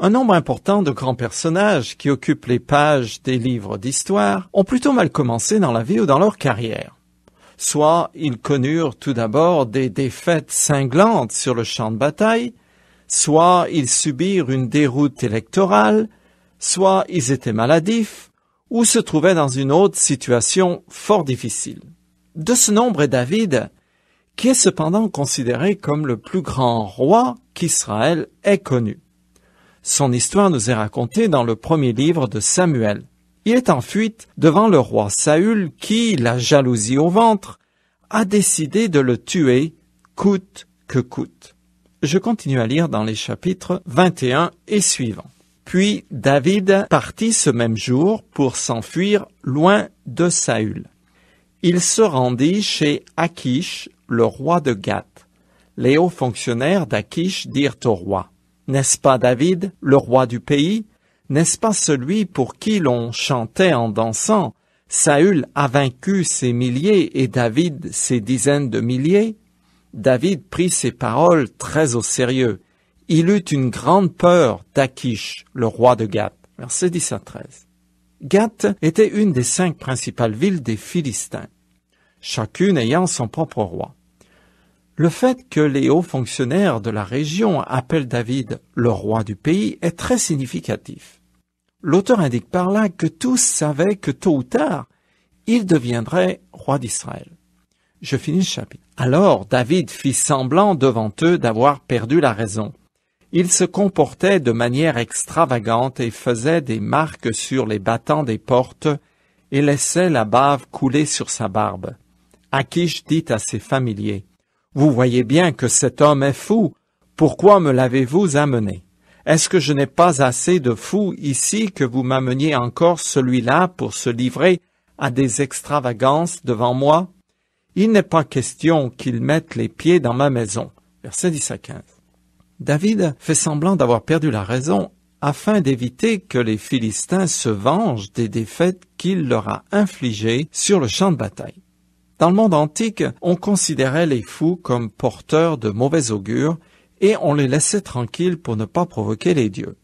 Un nombre important de grands personnages qui occupent les pages des livres d'histoire ont plutôt mal commencé dans la vie ou dans leur carrière. Soit ils connurent tout d'abord des défaites cinglantes sur le champ de bataille, soit ils subirent une déroute électorale, soit ils étaient maladifs, ou se trouvaient dans une autre situation fort difficile. De ce nombre est David, qui est cependant considéré comme le plus grand roi qu'Israël ait connu. Son histoire nous est racontée dans le premier livre de Samuel. Il est en fuite devant le roi Saül qui, la jalousie au ventre, a décidé de le tuer coûte que coûte. Je continue à lire dans les chapitres 21 et suivants. Puis David partit ce même jour pour s'enfuir loin de Saül. Il se rendit chez Achish, le roi de Gath. Les hauts fonctionnaires d'Achish dirent au roi, « N'est-ce pas David, le roi du pays? N'est-ce pas celui pour qui l'on chantait en dansant? Saül a vaincu ses milliers et David ses dizaines de milliers. » David prit ces paroles très au sérieux. Il eut une grande peur d'Achish, le roi de Gath. Versets 10 à 13. Gath était une des 5 principales villes des Philistins, chacune ayant son propre roi. Le fait que les hauts fonctionnaires de la région appellent David le roi du pays est très significatif. L'auteur indique par là que tous savaient que tôt ou tard, il deviendrait roi d'Israël. Je finis le chapitre. Alors David fit semblant devant eux d'avoir perdu la raison. Il se comportait de manière extravagante et faisait des marques sur les battants des portes et laissait la bave couler sur sa barbe. Achish dit à ses familiers, « Vous voyez bien que cet homme est fou. Pourquoi me l'avez-vous amené? Est-ce que je n'ai pas assez de fous ici que vous m'ameniez encore celui-là pour se livrer à des extravagances devant moi? Il n'est pas question qu'il mette les pieds dans ma maison. » Versets 10 à 15. David fait semblant d'avoir perdu la raison afin d'éviter que les Philistins se vengent des défaites qu'il leur a infligées sur le champ de bataille. Dans le monde antique, on considérait les fous comme porteurs de mauvais augure et on les laissait tranquilles pour ne pas provoquer les dieux.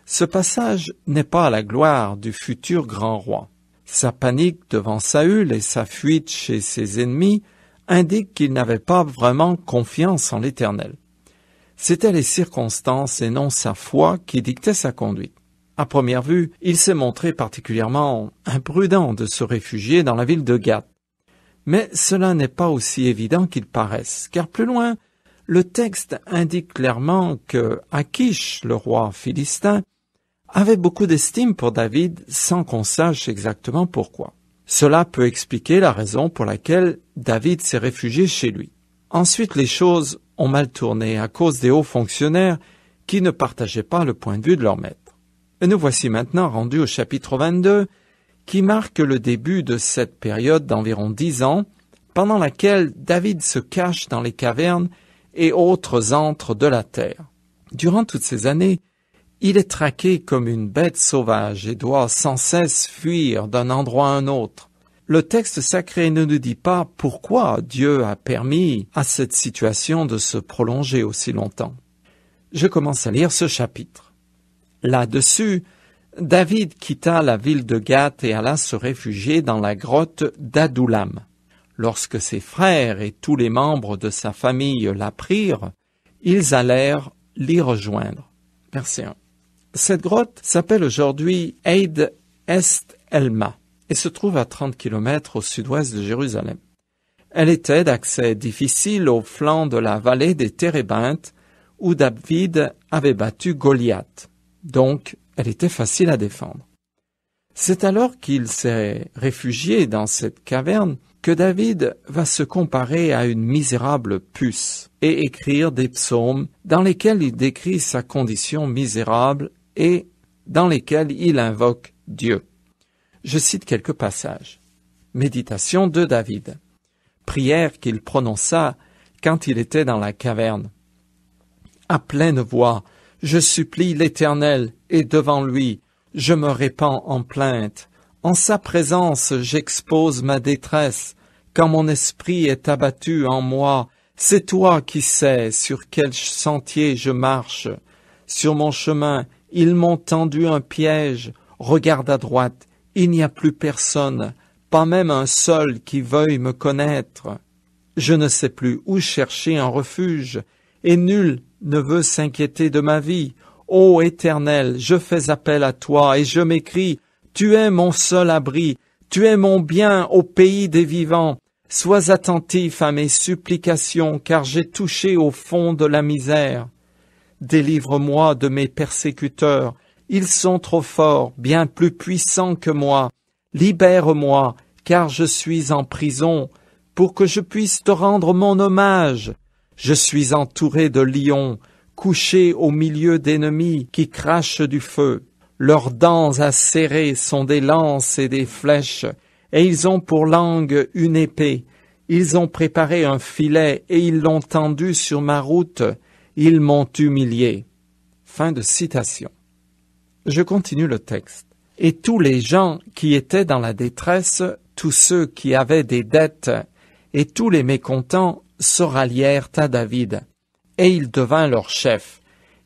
Ce passage n'est pas à la gloire du futur grand roi. Sa panique devant Saül et sa fuite chez ses ennemis indiquent qu'il n'avait pas vraiment confiance en l'Éternel. C'étaient les circonstances et non sa foi qui dictaient sa conduite. À première vue, il s'est montré particulièrement imprudent de se réfugier dans la ville de Gath. Mais cela n'est pas aussi évident qu'il paraisse, car plus loin, le texte indique clairement que Achish, le roi philistin, avait beaucoup d'estime pour David sans qu'on sache exactement pourquoi. Cela peut expliquer la raison pour laquelle David s'est réfugié chez lui. Ensuite, les choses ont mal tourné à cause des hauts fonctionnaires qui ne partageaient pas le point de vue de leur maître. Et nous voici maintenant rendus au chapitre 22, qui marque le début de cette période d'environ 10 ans, pendant laquelle David se cache dans les cavernes et autres antres de la terre. Durant toutes ces années, il est traqué comme une bête sauvage et doit sans cesse fuir d'un endroit à un autre. Le texte sacré ne nous dit pas pourquoi Dieu a permis à cette situation de se prolonger aussi longtemps. Je commence à lire ce chapitre. Là-dessus, David quitta la ville de Gath et alla se réfugier dans la grotte d'Adoulam. Lorsque ses frères et tous les membres de sa famille l'apprirent, ils allèrent l'y rejoindre. Verset 1. Cette grotte s'appelle aujourd'hui Eid Est Elma et se trouve à 30 km au sud-ouest de Jérusalem. Elle était d'accès difficile au flanc de la vallée des Térébintes où David avait battu Goliath. Donc, elle était facile à défendre. C'est alors qu'il s'est réfugié dans cette caverne que David va se comparer à une misérable puce et écrire des psaumes dans lesquels il décrit sa condition misérable et dans lesquels il invoque Dieu. Je cite quelques passages. Méditation de David. Prière qu'il prononça quand il était dans la caverne. À pleine voix, je supplie l'Éternel et devant lui, je me répands en plainte. En sa présence, j'expose ma détresse. Quand mon esprit est abattu en moi, c'est toi qui sais sur quel sentier je marche. Sur mon chemin, Ils m'ont tendu un piège. Regarde à droite, il n'y a plus personne, pas même un seul qui veuille me connaître. Je ne sais plus où chercher un refuge, et nul ne veut s'inquiéter de ma vie. Ô Éternel, je fais appel à toi, et je m'écrie, tu es mon seul abri, tu es mon bien au pays des vivants. Sois attentif à mes supplications, car j'ai touché au fond de la misère. Délivre-moi de mes persécuteurs, ils sont trop forts, bien plus puissants que moi. Libère-moi, car je suis en prison, pour que je puisse te rendre mon hommage. Je suis entouré de lions, couché au milieu d'ennemis qui crachent du feu. Leurs dents acérées sont des lances et des flèches, et ils ont pour langue une épée. Ils ont préparé un filet et ils l'ont tendu sur ma route. Ils m'ont humilié. Fin de citation. Je continue le texte. Et tous les gens qui étaient dans la détresse, tous ceux qui avaient des dettes, et tous les mécontents se rallièrent à David, et il devint leur chef.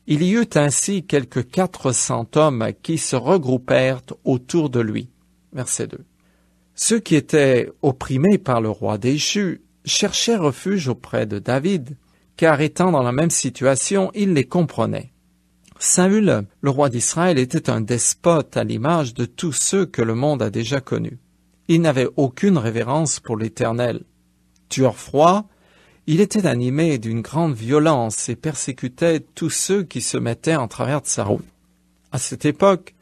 Il y eut ainsi quelque 400 hommes qui se regroupèrent autour de lui. Verset 2. Ceux qui étaient opprimés par le roi déchu cherchaient refuge auprès de David, car étant dans la même situation, il les comprenait. Saül, le roi d'Israël, était un despote à l'image de tous ceux que le monde a déjà connus. Il n'avait aucune révérence pour l'Éternel. Tueur froid, il était animé d'une grande violence et persécutait tous ceux qui se mettaient en travers de sa route. À cette époque,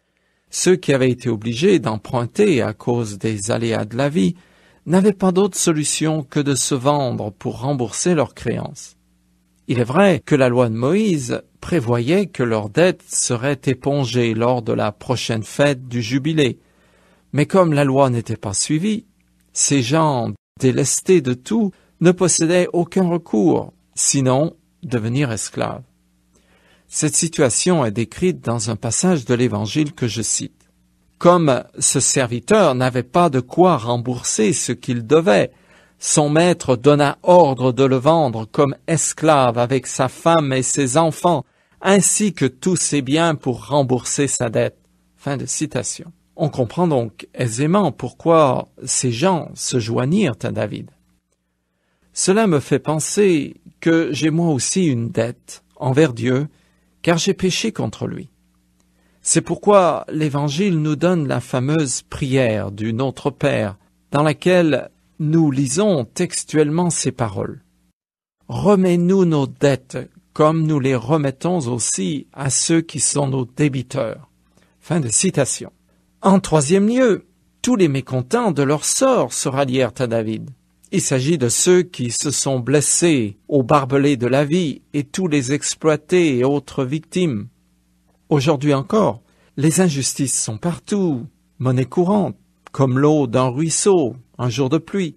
ceux qui avaient été obligés d'emprunter à cause des aléas de la vie n'avaient pas d'autre solution que de se vendre pour rembourser leurs créances. Il est vrai que la loi de Moïse prévoyait que leurs dettes seraient épongées lors de la prochaine fête du jubilé. Mais comme la loi n'était pas suivie, ces gens, délestés de tout, ne possédaient aucun recours, sinon devenir esclaves. Cette situation est décrite dans un passage de l'Évangile que je cite. Comme ce serviteur n'avait pas de quoi rembourser ce qu'il devait, son maître donna ordre de le vendre comme esclave avec sa femme et ses enfants, ainsi que tous ses biens pour rembourser sa dette. Fin de citation. On comprend donc aisément pourquoi ces gens se joignirent à David. Cela me fait penser que j'ai moi aussi une dette envers Dieu, car j'ai péché contre lui. C'est pourquoi l'Évangile nous donne la fameuse prière du Notre Père, dans laquelle nous lisons textuellement ces paroles. « Remets-nous nos dettes, comme nous les remettons aussi à ceux qui sont nos débiteurs. » Fin de citation. En troisième lieu, tous les mécontents de leur sort se rallièrent à David. Il s'agit de ceux qui se sont blessés au barbelé de la vie et tous les exploités et autres victimes. Aujourd'hui encore, les injustices sont partout, monnaie courante, comme l'eau d'un ruisseau, un jour de pluie.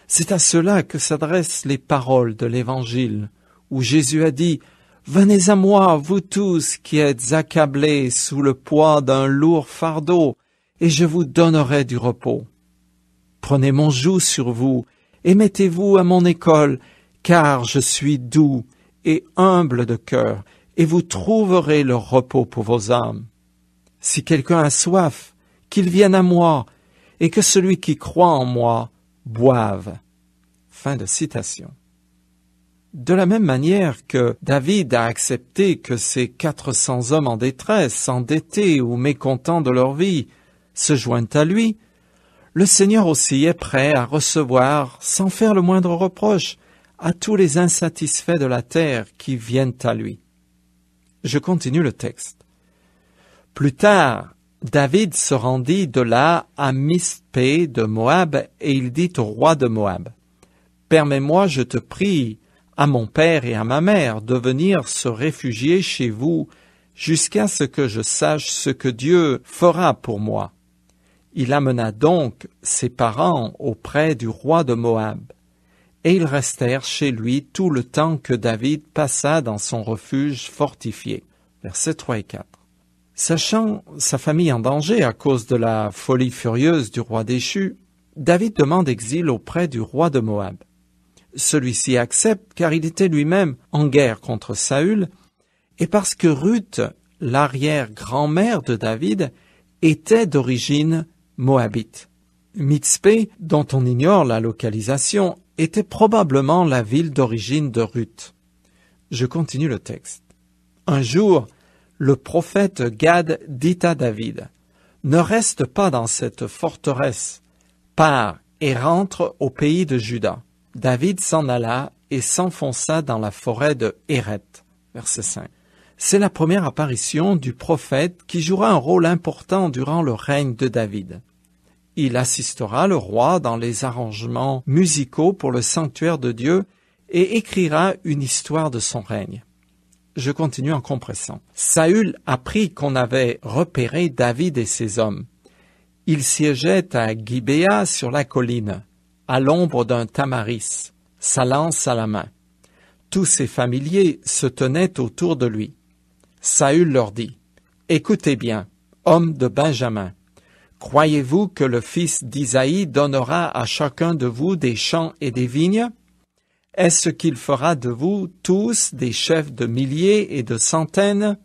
C'est à ceux-là que s'adressent les paroles de l'Évangile, où Jésus a dit « Venez à moi, vous tous qui êtes accablés sous le poids d'un lourd fardeau, et je vous donnerai du repos. Prenez mon joug sur vous, et mettez-vous à mon école, car je suis doux et humble de cœur, et vous trouverez le repos pour vos âmes. Si quelqu'un a soif, qu'il vienne à moi, et que celui qui croit en moi boive. » Fin de citation. De la même manière que David a accepté que ces 400 hommes en détresse, endettés ou mécontents de leur vie, se joignent à lui, le Seigneur aussi est prêt à recevoir, sans faire le moindre reproche, à tous les insatisfaits de la terre qui viennent à lui. Je continue le texte. Plus tard, David se rendit de là à Mispé de Moab, et il dit au roi de Moab, « Permets-moi, je te prie, à mon père et à ma mère, de venir se réfugier chez vous, jusqu'à ce que je sache ce que Dieu fera pour moi. » Il amena donc ses parents auprès du roi de Moab, et ils restèrent chez lui tout le temps que David passa dans son refuge fortifié. Versets 3 et 4. Sachant sa famille en danger à cause de la folie furieuse du roi déchu, David demande exil auprès du roi de Moab. Celui-ci accepte car il était lui-même en guerre contre Saül, et parce que Ruth, l'arrière-grand-mère de David, était d'origine moabite. Mitzpé, dont on ignore la localisation, était probablement la ville d'origine de Ruth. Je continue le texte. Un jour, le prophète Gad dit à David, « Ne reste pas dans cette forteresse, pars et rentre au pays de Juda. » David s'en alla et s'enfonça dans la forêt de Héret. Verset 5. C'est la première apparition du prophète qui jouera un rôle important durant le règne de David. Il assistera le roi dans les arrangements musicaux pour le sanctuaire de Dieu et écrira une histoire de son règne. Je continue en compressant. Saül apprit qu'on avait repéré David et ses hommes. Il siégeait à Gibéa sur la colline, à l'ombre d'un tamaris, sa lance à la main. Tous ses familiers se tenaient autour de lui. Saül leur dit, « Écoutez bien, hommes de Benjamin, croyez-vous que le fils d'Isaïe donnera à chacun de vous des champs et des vignes? Est-ce qu'il fera de vous tous des chefs de milliers et de centaines?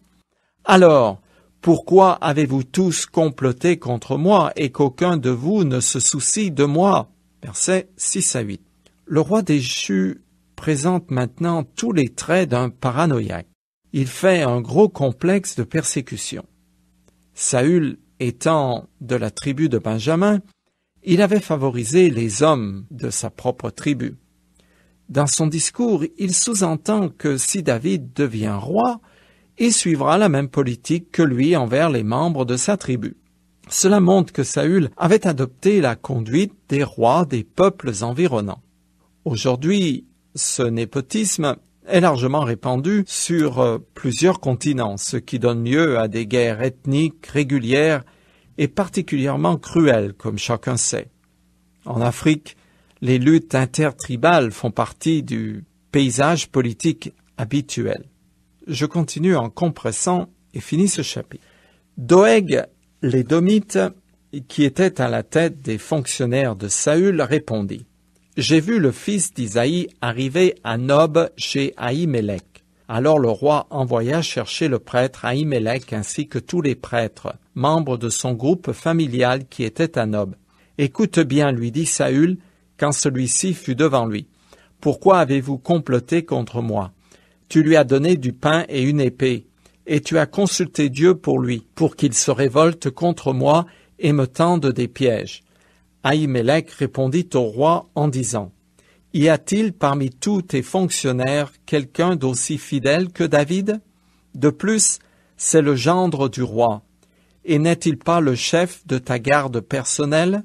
Alors, pourquoi avez-vous tous comploté contre moi et qu'aucun de vous ne se soucie de moi? » Versets 6 à 8. Le roi déchu présente maintenant tous les traits d'un paranoïaque. Il fait un gros complexe de persécution. Saül étant de la tribu de Benjamin, il avait favorisé les hommes de sa propre tribu. Dans son discours, il sous-entend que si David devient roi, il suivra la même politique que lui envers les membres de sa tribu. Cela montre que Saül avait adopté la conduite des rois des peuples environnants. Aujourd'hui, ce népotisme est largement répandu sur plusieurs continents, ce qui donne lieu à des guerres ethniques régulières et particulièrement cruelles, comme chacun sait. En Afrique, les luttes intertribales font partie du paysage politique habituel. Je continue en compressant et finis ce chapitre. Doeg, l'Édomite, qui était à la tête des fonctionnaires de Saül, répondit. J'ai vu le fils d'Isaïe arriver à Nob chez Ahimelech. Alors le roi envoya chercher le prêtre Ahimelech ainsi que tous les prêtres, membres de son groupe familial qui était à Nob. Écoute bien, lui dit Saül, quand celui-ci fut devant lui. Pourquoi avez-vous comploté contre moi? Tu lui as donné du pain et une épée, et tu as consulté Dieu pour lui, pour qu'il se révolte contre moi et me tende des pièges. Ahimelech répondit au roi en disant, « Y a-t-il parmi tous tes fonctionnaires quelqu'un d'aussi fidèle que David? De plus, c'est le gendre du roi. Et n'est-il pas le chef de ta garde personnelle?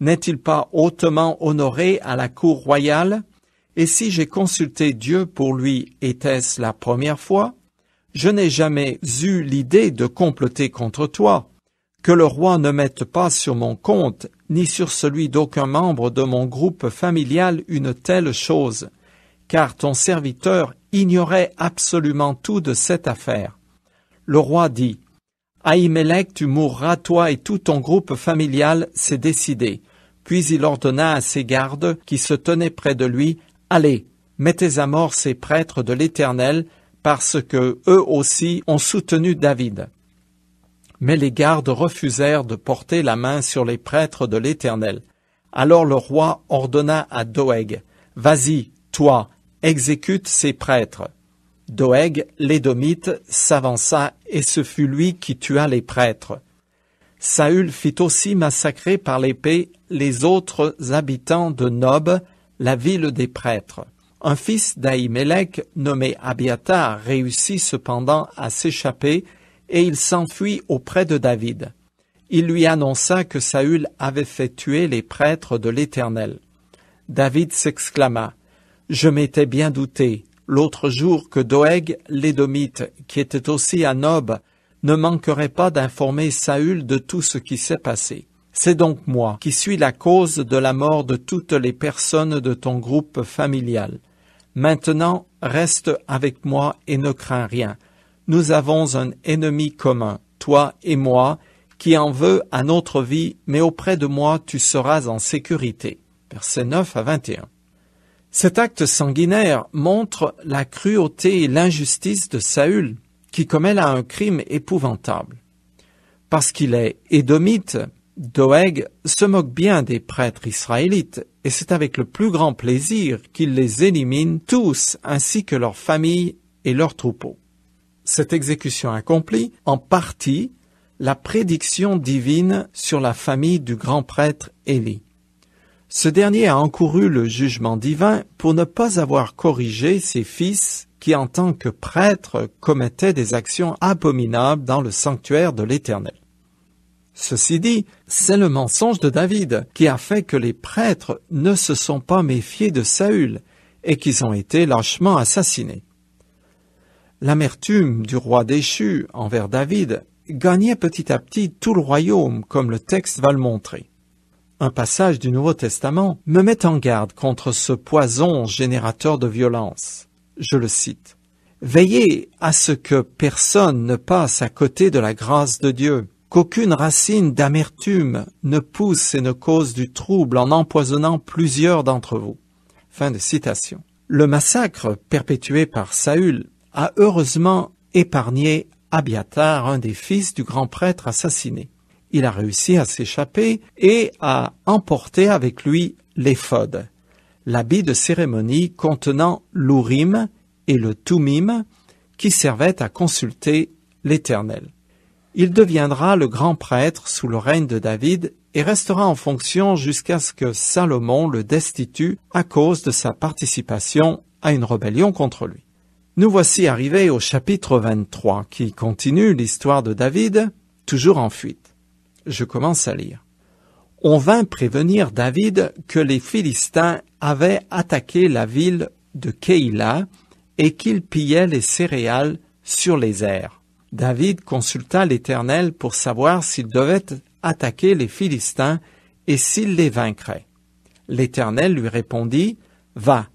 N'est-il pas hautement honoré à la cour royale? Et si j'ai consulté Dieu pour lui, était-ce la première fois? Je n'ai jamais eu l'idée de comploter contre toi. Que le roi ne mette pas sur mon compte, ni sur celui d'aucun membre de mon groupe familial une telle chose, car ton serviteur ignorait absolument tout de cette affaire. » Le roi dit, « Ahimelech, tu mourras, toi et tout ton groupe familial, c'est décidé. » Puis il ordonna à ses gardes qui se tenaient près de lui, « Allez, mettez à mort ces prêtres de l'Éternel, parce que eux aussi ont soutenu David. » Mais les gardes refusèrent de porter la main sur les prêtres de l'Éternel. Alors le roi ordonna à Doeg, « Vas-y, toi, exécute ces prêtres. » Doeg, l'Édomite, s'avança et ce fut lui qui tua les prêtres. Saül fit aussi massacrer par l'épée les autres habitants de Nob, la ville des prêtres. Un fils d'Ahimelech, nommé Abiathar, réussit cependant à s'échapper et il s'enfuit auprès de David. Il lui annonça que Saül avait fait tuer les prêtres de l'Éternel. David s'exclama, « Je m'étais bien douté, l'autre jour que Doeg, l'Édomite, qui était aussi à Nob, ne manquerait pas d'informer Saül de tout ce qui s'est passé. C'est donc moi qui suis la cause de la mort de toutes les personnes de ton groupe familial. Maintenant, reste avec moi et ne crains rien. Nous avons un ennemi commun, toi et moi, qui en veut à notre vie, mais auprès de moi tu seras en sécurité. » Versets 9 à 21. Cet acte sanguinaire montre la cruauté et l'injustice de Saül. qui commet là un crime épouvantable. Parce qu'il est édomite, Doeg se moque bien des prêtres israélites, et c'est avec le plus grand plaisir qu'il les élimine tous, ainsi que leurs familles et leurs troupeaux. Cette exécution accomplit, en partie, la prédiction divine sur la famille du grand prêtre Élie. Ce dernier a encouru le jugement divin pour ne pas avoir corrigé ses fils qui, en tant que prêtres, commettaient des actions abominables dans le sanctuaire de l'Éternel. Ceci dit, c'est le mensonge de David qui a fait que les prêtres ne se sont pas méfiés de Saül et qu'ils ont été lâchement assassinés. L'amertume du roi déchu envers David gagnait petit à petit tout le royaume, comme le texte va le montrer. Un passage du Nouveau Testament me met en garde contre ce poison générateur de violence. Je le cite. « Veillez à ce que personne ne passe à côté de la grâce de Dieu, qu'aucune racine d'amertume ne pousse et ne cause du trouble en empoisonnant plusieurs d'entre vous. » Fin de citation. Le massacre perpétué par Saül a heureusement épargné Abiathar, un des fils du grand prêtre assassiné. Il a réussi à s'échapper et à emporter avec lui l'éphod, l'habit de cérémonie contenant l'Urim et le Thummim qui servait à consulter l'Éternel. Il deviendra le grand prêtre sous le règne de David et restera en fonction jusqu'à ce que Salomon le destitue à cause de sa participation à une rébellion contre lui. Nous voici arrivés au chapitre 23 qui continue l'histoire de David, toujours en fuite. Je commence à lire. On vint prévenir David que les Philistins avaient attaqué la ville de Keïla et qu'ils pillaient les céréales sur les aires. David consulta l'Éternel pour savoir s'il devait attaquer les Philistins et s'il les vaincrait. L'Éternel lui répondit, « Va,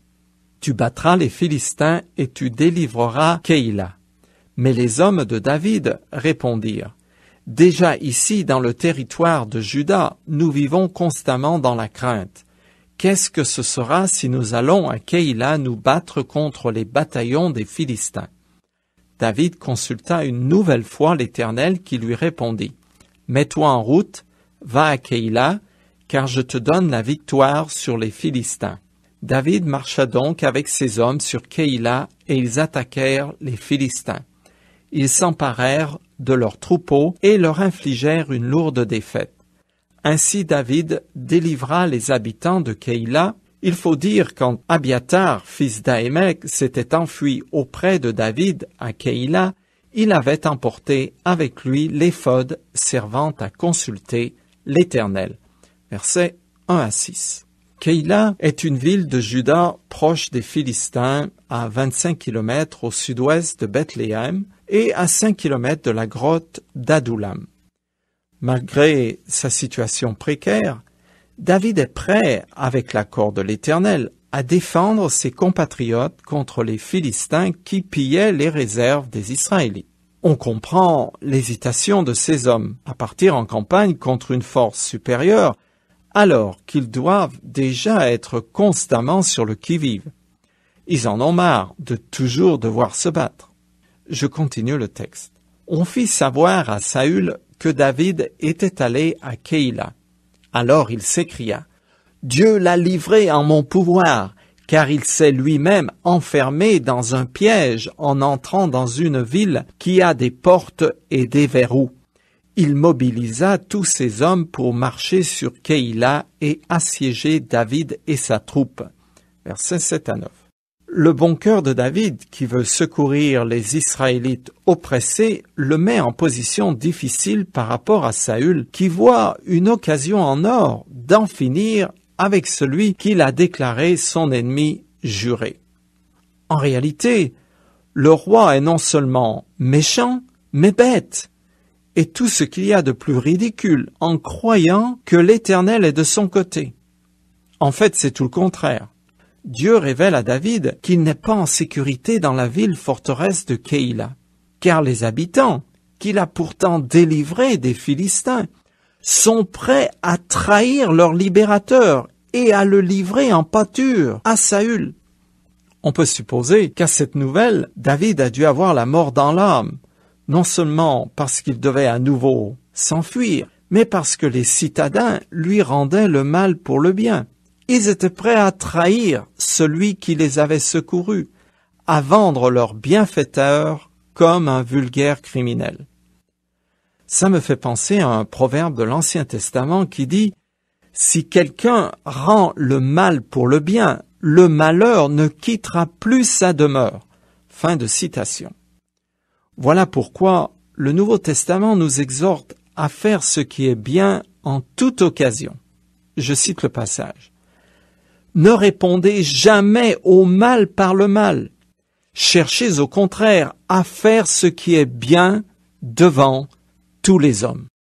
tu battras les Philistins et tu délivreras Keïla. » Mais les hommes de David répondirent, « Déjà ici, dans le territoire de Juda, nous vivons constamment dans la crainte. Qu'est-ce que ce sera si nous allons à Keïla nous battre contre les bataillons des Philistins? » David consulta une nouvelle fois l'Éternel qui lui répondit, « Mets-toi en route, va à Keïla, car je te donne la victoire sur les Philistins. » David marcha donc avec ses hommes sur Keïla et ils attaquèrent les Philistins. Ils s'emparèrent de leurs troupeaux et leur infligèrent une lourde défaite. Ainsi David délivra les habitants de Keïla. Il faut dire quand Abiathar, fils d'Ahimelech, s'était enfui auprès de David à Keïla, il avait emporté avec lui l'éphod servant à consulter l'Éternel. Versets 1 à 6. Keïla est une ville de Juda proche des Philistins, à 25 km au sud-ouest de Bethléem et à 5 km de la grotte d'Adullam. Malgré sa situation précaire, David est prêt, avec l'accord de l'Éternel, à défendre ses compatriotes contre les Philistins qui pillaient les réserves des Israélites. On comprend l'hésitation de ces hommes à partir en campagne contre une force supérieure, alors qu'ils doivent déjà être constamment sur le qui-vive. Ils en ont marre de toujours devoir se battre. Je continue le texte. On fit savoir à Saül que David était allé à Keïla. Alors il s'écria, « Dieu l'a livré en mon pouvoir, car il s'est lui-même enfermé dans un piège en entrant dans une ville qui a des portes et des verrous. » Il mobilisa tous ses hommes pour marcher sur Keïla et assiéger David et sa troupe. Versets 7 à 9. Le bon cœur de David, qui veut secourir les Israélites oppressés, le met en position difficile par rapport à Saül, qui voit une occasion en or d'en finir avec celui qu'il a déclaré son ennemi juré. En réalité, le roi est non seulement méchant, mais bête, et tout ce qu'il y a de plus ridicule en croyant que l'Éternel est de son côté. En fait, c'est tout le contraire. Dieu révèle à David qu'il n'est pas en sécurité dans la ville forteresse de Keïla, car les habitants, qu'il a pourtant délivrés des Philistins, sont prêts à trahir leur libérateur et à le livrer en pâture à Saül. On peut supposer qu'à cette nouvelle, David a dû avoir la mort dans l'âme, non seulement parce qu'il devait à nouveau s'enfuir, mais parce que les citadins lui rendaient le mal pour le bien. Ils étaient prêts à trahir celui qui les avait secourus, à vendre leur bienfaiteur comme un vulgaire criminel. Ça me fait penser à un proverbe de l'Ancien Testament qui dit « Si quelqu'un rend le mal pour le bien, le malheur ne quittera plus sa demeure. » Fin de citation. Voilà pourquoi le Nouveau Testament nous exhorte à faire ce qui est bien en toute occasion. Je cite le passage. « Ne répondez jamais au mal par le mal. Cherchez au contraire à faire ce qui est bien devant tous les hommes. »